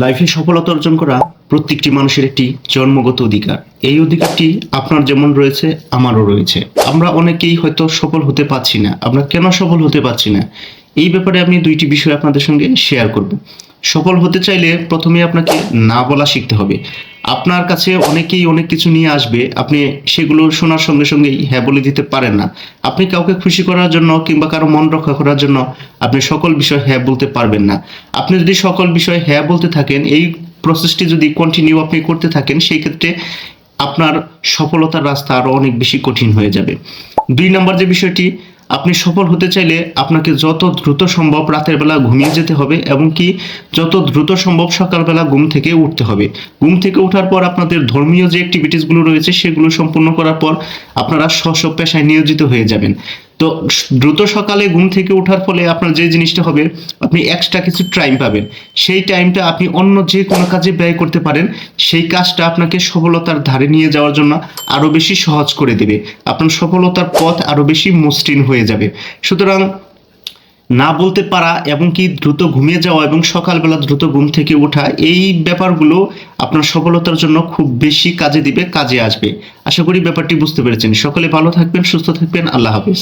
লাইফে সফলতা অর্জন করা প্রত্যেকটি মানুষের একটি জন্মগত অধিকার। এই অধিকারটি আপনার যেমন রয়েছে আমারও রয়েছে। আমরা অনেকেই হয়তো সফল হতে পারছি না। আমরা কেন সফল হতে পারছি না, এই ব্যাপারে আমি দুইটি বিষয় আপনাদের সঙ্গে শেয়ার করব। সফল হতে চাইলে প্রথমে আপনাকে না বলা শিখতে হবে। আপনার কাছে অনেকেই অনেক কিছু নিয়ে আসবে, আপনি সেগুলো শোনার সঙ্গে সঙ্গেই হ্যাঁ বলে দিতে পারেন না। আপনি কাউকে খুশি করার জন্য কিংবা কারো মন রক্ষা করার জন্য আপনি সকল বিষয় হ্যাঁ বলতে পারবেন না। আপনি যদি সকল বিষয় হ্যাঁ বলতে থাকেন, এই প্রসেসটি যদি কন্টিনিউ আপনি করতে থাকেন, সেই ক্ষেত্রে আপনার সফলতার রাস্তা আরো অনেক বেশি কঠিন হয়ে যাবে। 2 নম্বর যে বিষয়টি, আপনি সফল হতে চাইলে আপনাকে যত দ্রুত সম্ভব রাতের বেলা ঘুমিয়ে যেতে হবে এবং কি যত দ্রুত সম্ভব সকালবেলা ঘুম থেকে উঠতে হবে। ঘুম থেকে ওঠার পর আপনাদের ধর্মীয় যে অ্যাক্টিভিটিসগুলো রয়েছে সেগুলো সম্পূর্ণ করার পর আপনারা স্ব পেশায় নিয়োজিত হয়ে যাবেন। তো দ্রুত সকালে ঘুম থেকে ওঠার ফলে আপনার যে জিনিসটা হবে, আপনি এক্সট্রা কিছু টাইম পাবেন। সেই টাইমটা আপনি অন্য যে কোনো কাজে ব্যয় করতে পারেন। সেই কাজটা আপনাকে সফলতার ধারে নিয়ে যাওয়ার জন্য আরো বেশি সহজ করে দেবে। আপনার সফলতার পথ আরো বেশি মসৃণ হয়ে যাবে। সুতরাং না বলতে পারা এবং কি দ্রুত ঘুমিয়ে যাওয়া এবং সকালবেলা দ্রুত ঘুম থেকে ওঠা, এই ব্যাপারগুলো আপনার সফলতার জন্য খুব বেশি কাজে দিবে, কাজে আসবে। আশা করি ব্যাপারটি বুঝতে পেরেছেন। সকলে ভালো থাকবেন, সুস্থ থাকবেন। আল্লাহ হাফেজ।